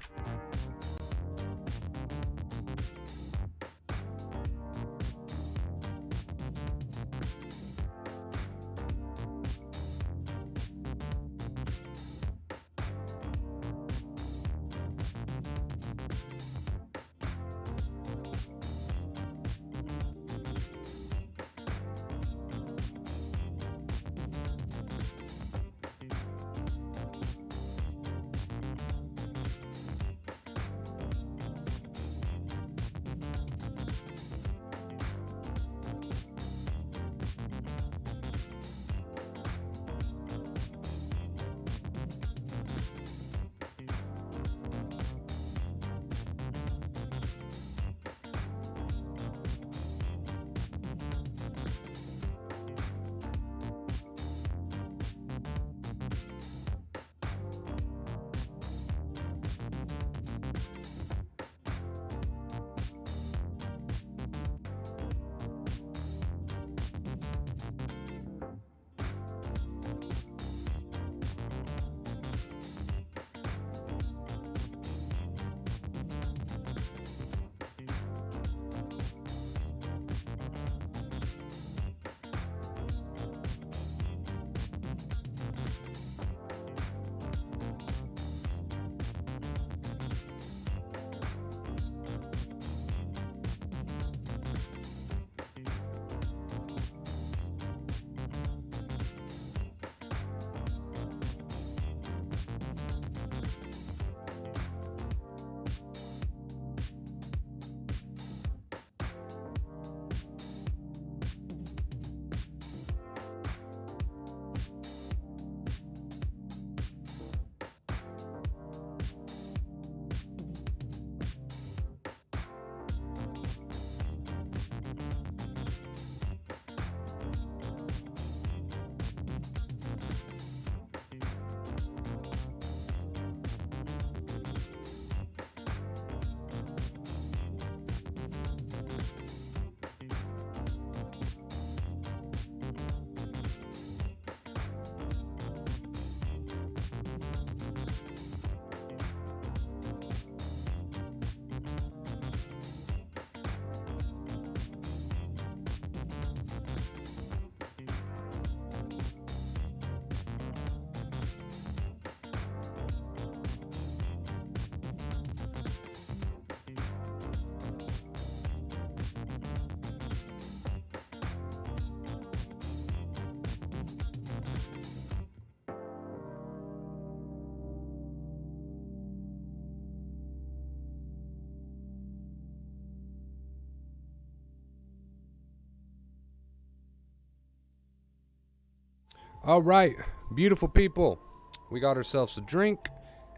All right, beautiful people. We got ourselves a drink,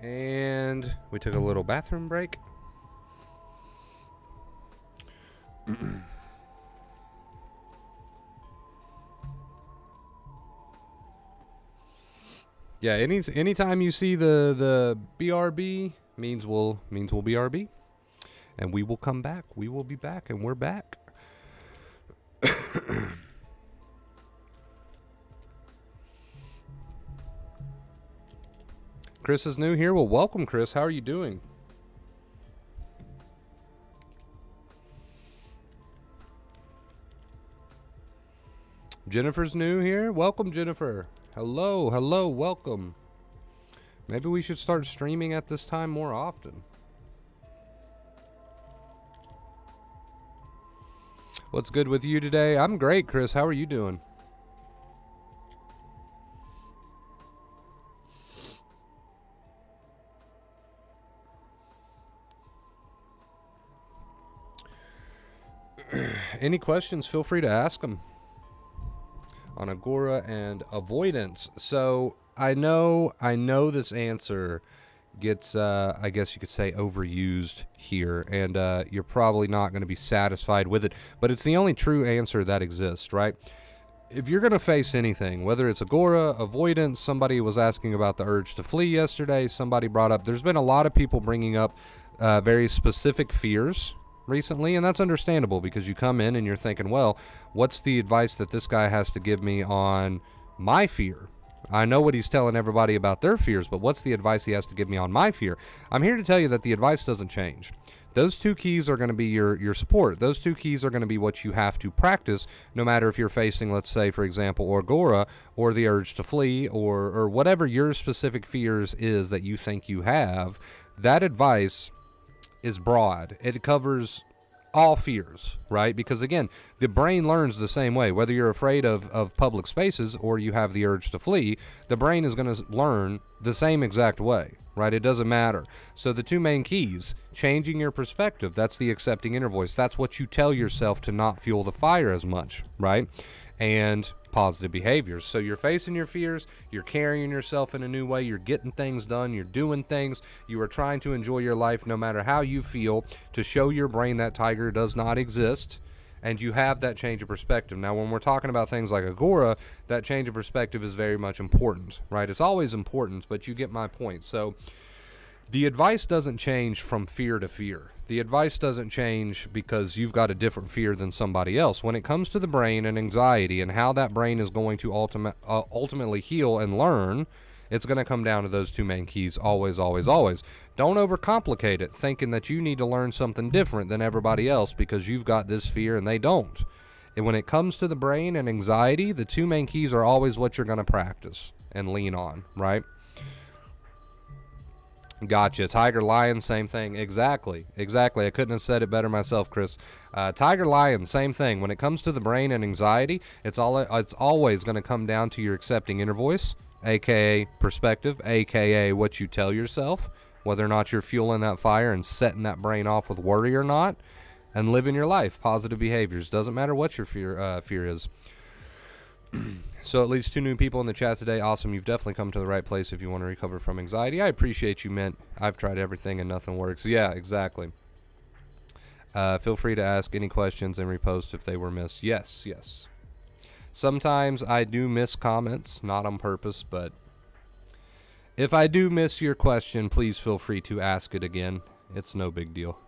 and we took a little bathroom break. Yeah, anytime you see the BRB means we'll BRB, and we will come back. We will be back, and we're back. Chris is new here. Well, welcome, Chris. How are you doing? Jennifer's new here. Welcome, Jennifer. Hello, welcome. Maybe we should start streaming at this time more often. What's good with you today? I'm great, Chris. How are you doing? Any questions, feel free to ask them on agora and avoidance. So I know this answer gets I guess you could say overused here, and you're probably not going to be satisfied with it, but it's the only true answer that exists, right? If you're going to face anything, whether it's agora, avoidance, somebody was asking about the urge to flee yesterday, somebody brought up, there's been a lot of people bringing up very specific fears recently, and that's understandable because you come in and you're thinking, well, what's the advice that this guy has to give me on my fear? I know what he's telling everybody about their fears, but what's the advice he has to give me on my fear? I'm here to tell you that the advice doesn't change. Those two keys are going to be your support. Those two keys are going to be what you have to practice, no matter if you're facing, let's say, for example, agora or the urge to flee or whatever your specific fears is that you think you have. That advice is broad. It covers all fears, right? Because again, the brain learns the same way. Whether you're afraid of public spaces or you have the urge to flee, the brain is going to learn the same exact way, right? It doesn't matter. So the two main keys, changing your perspective, that's the accepting inner voice. That's what you tell yourself to not fuel the fire as much, right? And positive behaviors. So you're facing your fears, you're carrying yourself in a new way, you're getting things done, you're doing things, you are trying to enjoy your life no matter how you feel, to show your brain that tiger does not exist, and you have that change of perspective. Now, when we're talking about things like agora, that change of perspective is very much important, right? It's always important, but you get my point. So the advice doesn't change from fear to fear. The advice doesn't change because you've got a different fear than somebody else. When it comes to the brain and anxiety and how that brain is going to ultimately heal and learn, it's going to come down to those two main keys, always, always, always. Don't overcomplicate it, thinking that you need to learn something different than everybody else because you've got this fear and they don't. And when it comes to the brain and anxiety, the two main keys are always what you're going to practice and lean on, right? Gotcha. Tiger, lion, same thing. Exactly. I couldn't have said it better myself, Chris. Tiger, lion, same thing. When it comes to the brain and anxiety, it's always going to come down to your accepting inner voice, aka perspective, aka what you tell yourself, whether or not you're fueling that fire and setting that brain off with worry or not, and living your life, positive behaviors. Doesn't matter what your fear is. So at least 2 new people in the chat today. Awesome. You've definitely come to the right place if you want to recover from anxiety. I appreciate you, Mint. I've tried everything and nothing works. Yeah, exactly. Feel free to ask any questions and repost if they were missed. Yes. Sometimes I do miss comments, not on purpose, but if I do miss your question, please feel free to ask it again. It's no big deal.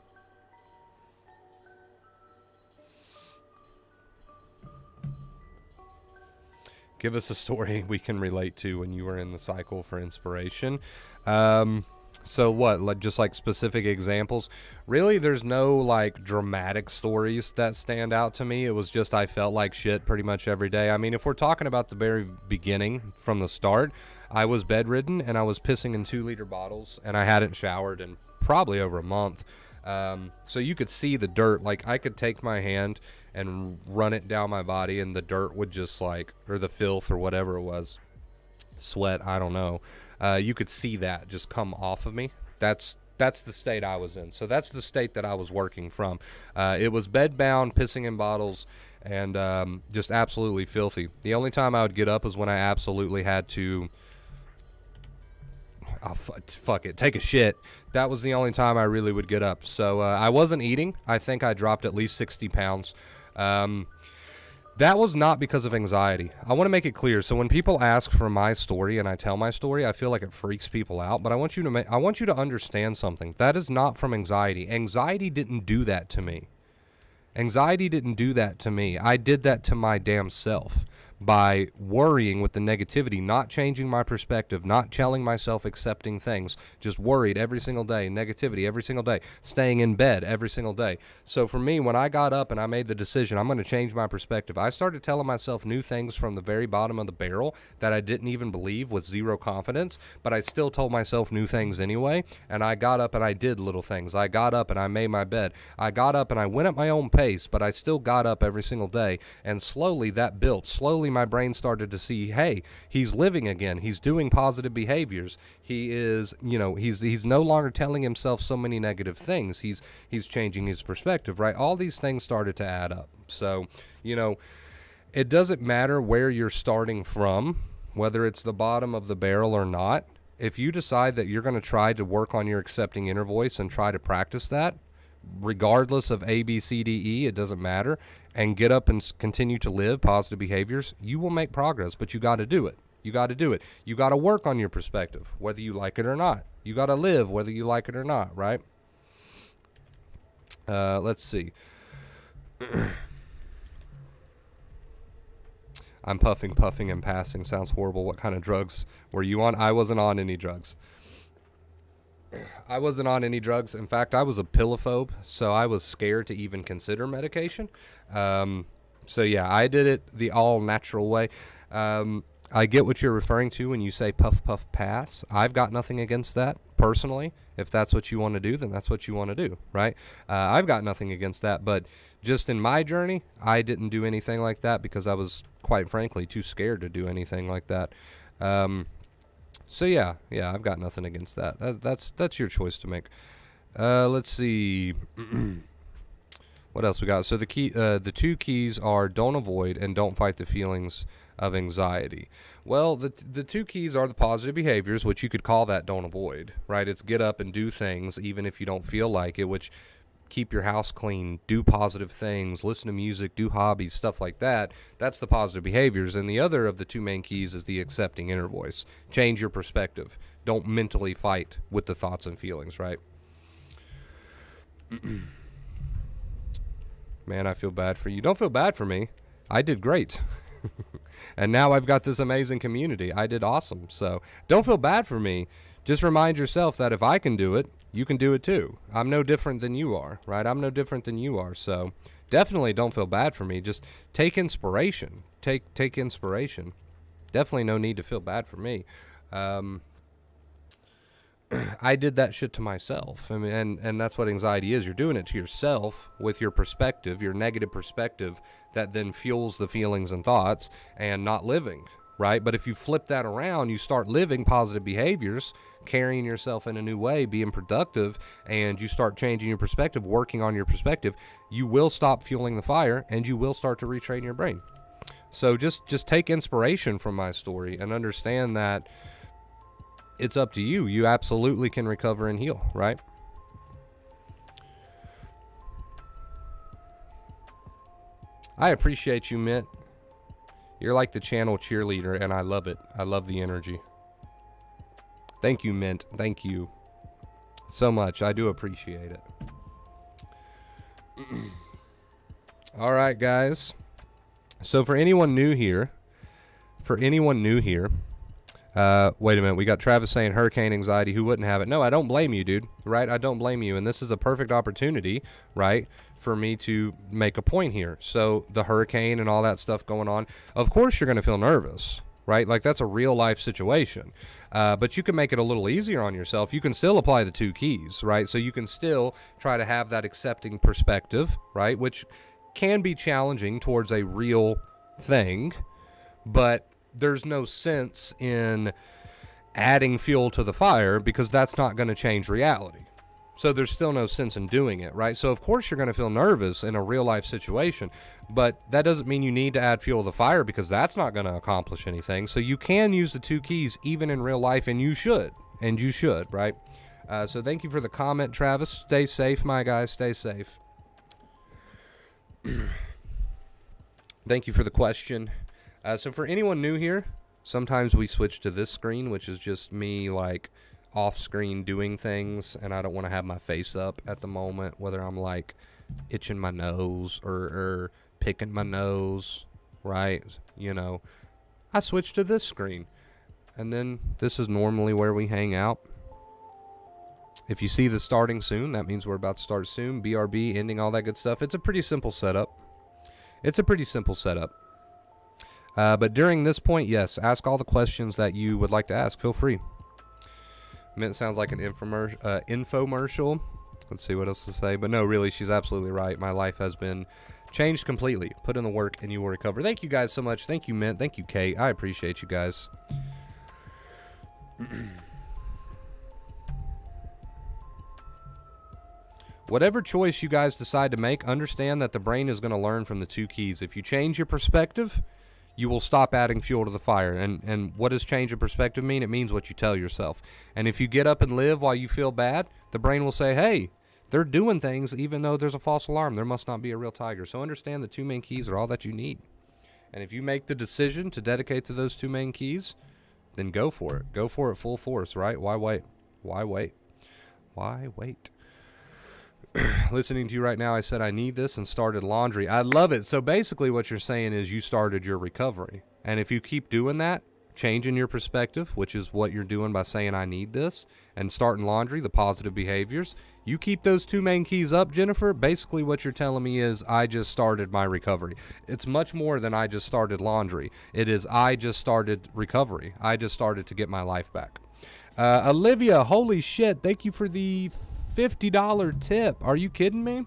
Give us a story we can relate to when you were in the cycle for inspiration. So what, just like specific examples? Really, there's no like dramatic stories that stand out to me. It was just I felt like shit pretty much every day. I mean, if we're talking about the very beginning from the start, I was bedridden and I was pissing in 2-liter bottles and I hadn't showered in probably over a month. So you could see the dirt. Like I could take my hand and run it down my body and the dirt would just like, or the filth or whatever it was, sweat, I don't know. You could see that just come off of me. That's That's the state I was in. So that's the state that I was working from. It was bedbound, pissing in bottles, and just absolutely filthy. The only time I would get up was when I absolutely had to, fuck it, take a shit. That was the only time I really would get up. So I wasn't eating. I think I dropped at least 60 pounds. That was not because of anxiety. I want to make it clear. So when people ask for my story and I tell my story, I feel like it freaks people out. But I want you to understand something. That is not from anxiety. Anxiety didn't do that to me. Anxiety didn't do that to me. I did that to my damn self by worrying with the negativity, not changing my perspective, not telling myself accepting things, just worried every single day, negativity every single day, staying in bed every single day. So for me, when I got up and I made the decision, I'm going to change my perspective, I started telling myself new things from the very bottom of the barrel that I didn't even believe, with zero confidence, but I still told myself new things anyway, and I got up and I did little things. I got up and I made my bed. I got up and I went at my own pace, but I still got up every single day, and slowly that built. Slowly my brain started to see, hey, he's living again. He's doing positive behaviors. He is, he's no longer telling himself so many negative things. He's changing his perspective, right? All these things started to add up. So, it doesn't matter where you're starting from, whether it's the bottom of the barrel or not. If you decide that you're going to try to work on your accepting inner voice and try to practice that, regardless of A, B, C, D, E, it doesn't matter, and get up and continue to live positive behaviors, you will make progress, but you got to do it. You got to do it. You got to work on your perspective, whether you like it or not. You got to live whether you like it or not, right? Let's see. I'm puffing, and passing. Sounds horrible. What kind of drugs were you on? I wasn't on any drugs. In fact, I was a pillophobe, so I was scared to even consider medication. So yeah, I did it the all natural way. I get what you're referring to when you say puff, puff, pass. I've got nothing against that personally. If that's what you want to do, then that's what you want to do, right? I've got nothing against that, but just in my journey, I didn't do anything like that because I was, quite frankly, too scared to do anything like that. So yeah, I've got nothing against that. That's your choice to make. Let's see. What else we got? So the two keys are don't avoid and don't fight the feelings of anxiety. Well, the two keys are the positive behaviors, which you could call that don't avoid, right? It's get up and do things even if you don't feel like it, which keep your house clean, do positive things, listen to music, do hobbies, stuff like that. That's the positive behaviors. And the other of the two main keys is the accepting inner voice. Change your perspective. Don't mentally fight with the thoughts and feelings, right? Man, I feel bad for you. Don't feel bad for me. I did great. And now I've got this amazing community. I did awesome. So don't feel bad for me. Just remind yourself that if I can do it, you can do it too. I'm no different than you are, right? I'm no different than you are. So definitely don't feel bad for me. Just take inspiration. Take inspiration. Definitely no need to feel bad for me. I did that shit to myself. I mean, and that's what anxiety is. You're doing it to yourself with your perspective, your negative perspective that then fuels the feelings and thoughts and not living, right? But if you flip that around, you start living positive behaviors, carrying yourself in a new way, being productive, and you start changing your perspective, working on your perspective, you will stop fueling the fire and you will start to retrain your brain. So just take inspiration from my story and understand that it's up to you. You absolutely can recover and heal, right? I appreciate you, Mint. You're like the channel cheerleader, and I love it. I love the energy. Thank you, Mint. Thank you so much. I do appreciate it. All right, guys. So for anyone new here, wait a minute. We got Travis saying hurricane anxiety. Who wouldn't have it? No, I don't blame you, dude. Right? I don't blame you. And this is a perfect opportunity, right, for me to make a point here. So the hurricane and all that stuff going on, of course you're going to feel nervous, right? Like that's a real life situation. But you can make it a little easier on yourself. You can still apply the two keys, right? So you can still try to have that accepting perspective, right? Which can be challenging towards a real thing, but there's no sense in adding fuel to the fire because that's not going to change reality, So there's still no sense in doing it, right? So of course you're going to feel nervous in a real life situation, but that doesn't mean you need to add fuel to the fire, because that's not going to accomplish anything. So you can use the 2 keys even in real life, and you should, right? So thank you for the comment, Travis. Stay safe, my guys. Stay safe. Thank you for the question. So for anyone new here, sometimes we switch to this screen, which is just me like off screen doing things, and I don't want to have my face up at the moment, whether I'm like itching my nose or picking my nose, right? You know, I switch to this screen, and then this is normally where we hang out. If you see the starting soon, that means we're about to start soon. BRB, ending, all that good stuff. It's a pretty simple setup. But during this point, yes, ask all the questions that you would like to ask. Feel free. Mint sounds like an infomercial. Let's see what else to say. But no, really, she's absolutely right. My life has been changed completely. Put in the work and you will recover. Thank you guys so much. Thank you, Mint. Thank you, Kate. I appreciate you guys. Whatever choice you guys decide to make, understand that the brain is going to learn from the 2 keys. If you change your perspective, you will stop adding fuel to the fire. And what does change of perspective mean? It means what you tell yourself. And if you get up and live while you feel bad, the brain will say, hey, they're doing things even though there's a false alarm. There must not be a real tiger. So understand the 2 main keys are all that you need. And if you make the decision to dedicate to those 2 main keys, then go for it. Go for it full force, right? Why wait? Why wait? Why wait? Listening to you right now, I said I need this and started laundry. I love it. So basically what you're saying is you started your recovery. And if you keep doing that, changing your perspective, which is what you're doing by saying I need this, and starting laundry, the positive behaviors, you keep those 2 main keys up, Jennifer, basically what you're telling me is I just started my recovery. It's much more than I just started laundry. It is I just started recovery. I just started to get my life back. Olivia, holy shit, thank you for the $50 tip. Are you kidding me?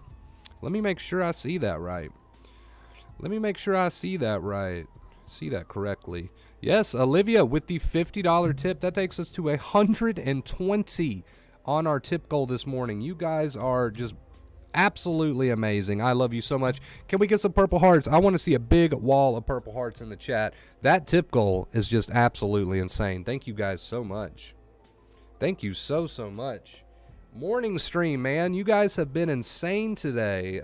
Let me make sure I see that right. See that correctly. Yes, Olivia, with the $50 tip, that takes us to 120 on our tip goal this morning. You guys are just absolutely amazing. I love you so much. Can we get some purple hearts? I want to see a big wall of purple hearts in the chat. That tip goal is just absolutely insane. Thank you guys so much. Thank you so much. Morning stream, man. You guys have been insane today.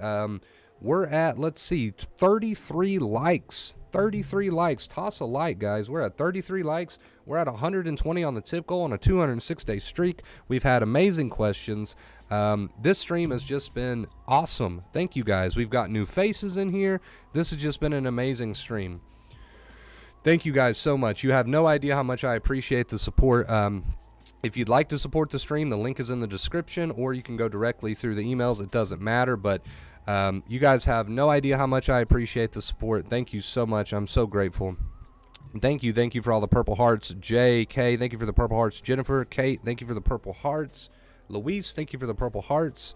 We're at, let's see, 33 likes. 33 likes. Toss a like, guys. We're at 33 likes. We're at 120 on the tip goal on a 206-day streak. We've had amazing questions. This stream has just been awesome. Thank you, guys. We've got new faces in here. This has just been an amazing stream. Thank you guys so much. You have no idea how much I appreciate the support. If you'd like to support the stream, the link is in the description, or you can go directly through the emails. It doesn't matter, but you guys have no idea how much I appreciate the support. Thank you so much. I'm so grateful. Thank you for all the purple hearts. J.K., thank you for the purple hearts. Jennifer, Kate, thank you for the purple hearts. Luis, thank you for the purple hearts.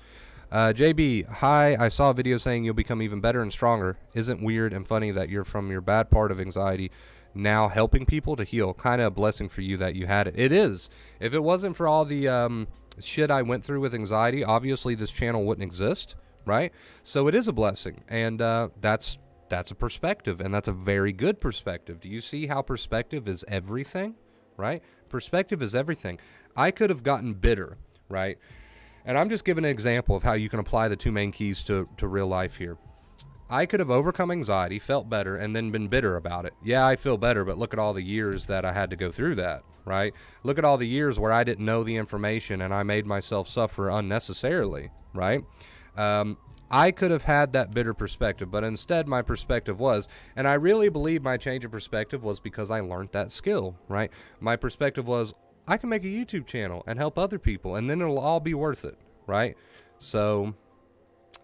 JB, hi, I saw a video saying you'll become even better and stronger. Isn't weird and funny that you're from your bad part of anxiety now helping people to heal? Kind of a blessing for you that you had it. It is. If it wasn't for all the shit I went through with anxiety, obviously this channel wouldn't exist, right? So it is a blessing, and that's a perspective, and that's a very good perspective. Do you see how perspective is everything, right? Perspective is everything. I could have gotten bitter, right? And I'm just giving an example of how you can apply the 2 main keys to real life here. I could have overcome anxiety, felt better, and then been bitter about it. Yeah, I feel better, but look at all the years that I had to go through that, right? Look at all the years where I didn't know the information and I made myself suffer unnecessarily, right? I could have had that bitter perspective, but instead my perspective was, and I really believe my change of perspective was because I learned that skill, right? My perspective was, I can make a YouTube channel and help other people, and then it'll all be worth it, right? So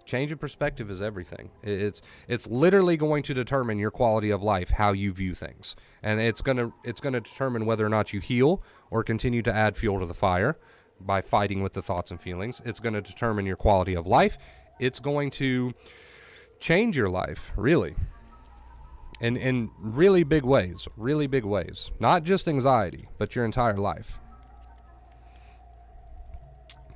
change of perspective is everything. It's literally going to determine your quality of life, how you view things. And it's gonna determine whether or not you heal or continue to add fuel to the fire by fighting with the thoughts and feelings. It's going to determine your quality of life. It's going to change your life, really. In really big ways. Not just anxiety, but your entire life.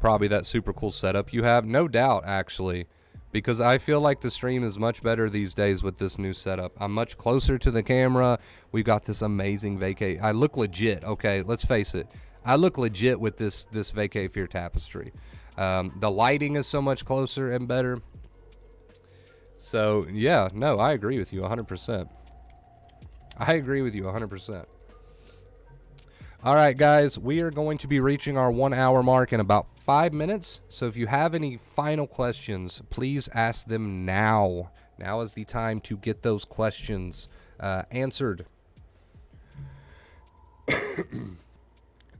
probably that super cool setup you have. No doubt, actually, because I feel like the stream is much better these days with this new setup. I'm much closer to the camera. We've got this amazing vacay. I look legit. Okay, let's face it. I look legit with this vacay fear tapestry. The lighting is so much closer and better. So, yeah, no, I agree with you 100%. I agree with you 100%. All right, guys, we are going to be reaching our 1 hour mark in about 5 minutes. So if you have any final questions, please ask them now. Now is the time to get those questions answered.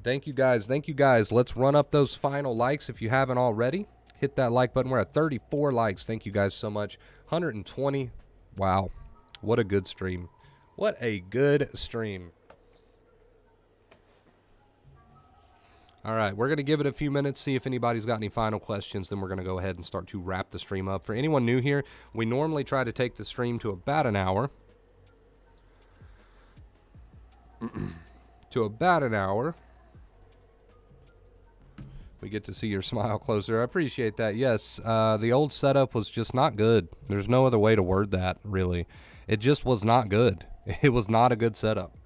Thank you, guys. Thank you, guys. Let's run up those final likes if you haven't already. Hit that like button. We're at 34 likes. Thank you, guys, so much. 120. Wow. What a good stream. What a good stream. All right, we're going to give it a few minutes, see if anybody's got any final questions. Then we're going to go ahead and start to wrap the stream up. For anyone new here, we normally try to take the stream to about an hour. To about an hour. We get to see your smile closer. I appreciate that. Yes, the old setup was just not good. There's no other way to word that, really. It just was not good. It was not a good setup.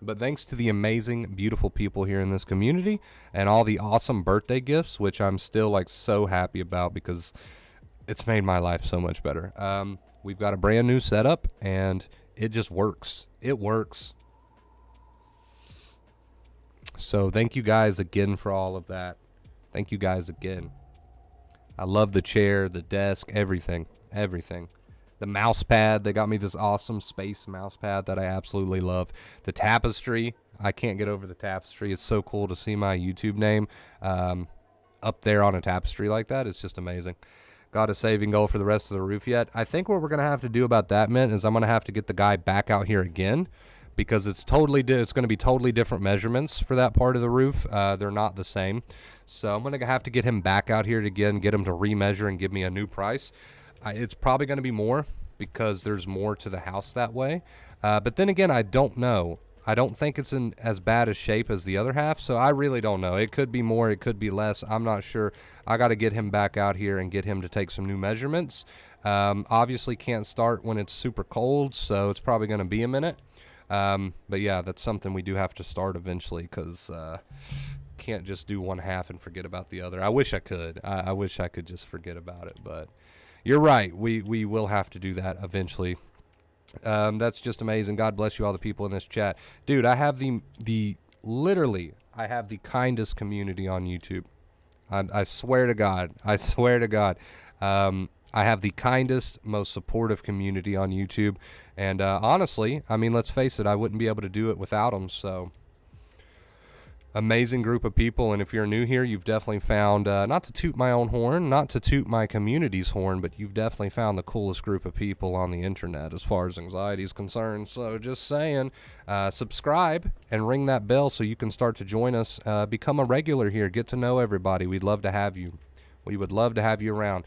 But thanks to the amazing, beautiful people here in this community and all the awesome birthday gifts, which I'm still like so happy about because it's made my life so much better. We've got a brand new setup and it just works. It works. So thank you guys again for all of that. Thank you guys again. I love the chair, the desk, everything, everything. The mouse pad, they got me this awesome space mouse pad that I absolutely love. The tapestry, I can't get over the tapestry. It's so cool to see my YouTube name up there on a tapestry like that. It's just amazing. Got a saving goal for the rest of the roof yet? I think what we're going to have to do about that, Mint, is I'm going to have to get the guy back out here again because it's going to be totally different measurements for that part of the roof. They're not the same. So I'm going to have to get him back out here again, get him to remeasure and give me a new price. It's probably going to be more because there's more to the house that way. But then again, I don't know. I don't think it's in as bad a shape as the other half, so I really don't know. It could be more, it could be less. I'm not sure. I got to get him back out here and get him to take some new measurements. Obviously can't start when it's super cold, so it's probably going to be a minute. But yeah, that's something we do have to start eventually because can't just do one half and forget about the other. I wish I could. I wish I could just forget about it, but you're right. We will have to do that eventually. That's just amazing. God bless you, all the people in this chat. Dude, I have literally, I have the kindest community on YouTube. I swear to God. I swear to God. I have the kindest, most supportive community on YouTube. And honestly, I mean, let's face it, I wouldn't be able to do it without them, so amazing group of people. And if you're new here, you've definitely found, not to toot my own horn, not to toot my community's horn, but you've definitely found the coolest group of people on the internet as far as anxiety is concerned. So just saying, subscribe and ring that bell so you can start to join us, become a regular here, get to know everybody. We'd love to have you. We would love to have you around.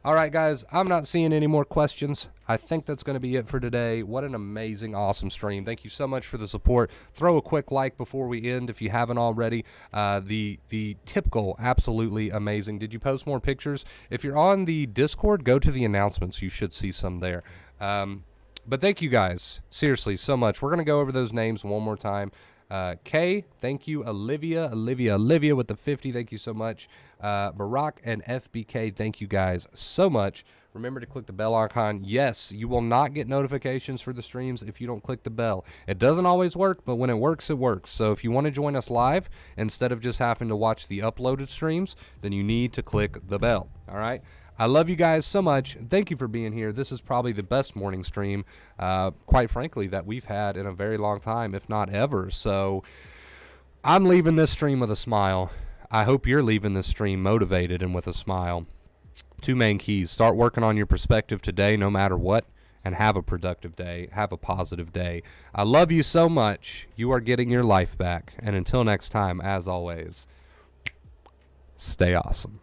All right, guys, I'm not seeing any more questions. I think that's going to be it for today. What an amazing, awesome stream. Thank you so much for the support. Throw a quick like before we end if you haven't already. The tip goal, absolutely amazing. Did you post more pictures? If you're on the Discord, go to the announcements. You should see some there. But thank you guys, seriously, so much. We're going to go over those names one more time. Kay, thank you. Olivia with the 50, thank you so much. Barack and FBK, thank you guys so much. Remember to click the bell icon. Yes, you will not get notifications for the streams if you don't click the bell. It doesn't always work, but when it works, it works. So if you want to join us live, instead of just having to watch the uploaded streams, then you need to click the bell, all right? I love you guys so much. Thank you for being here. This is probably the best morning stream, quite frankly, that we've had in a very long time, if not ever. So I'm leaving this stream with a smile. I hope you're leaving this stream motivated and with a smile. Two main keys. Start working on your perspective today, no matter what, and have a productive day. Have a positive day. I love you so much. You are getting your life back. And until next time, as always, stay awesome.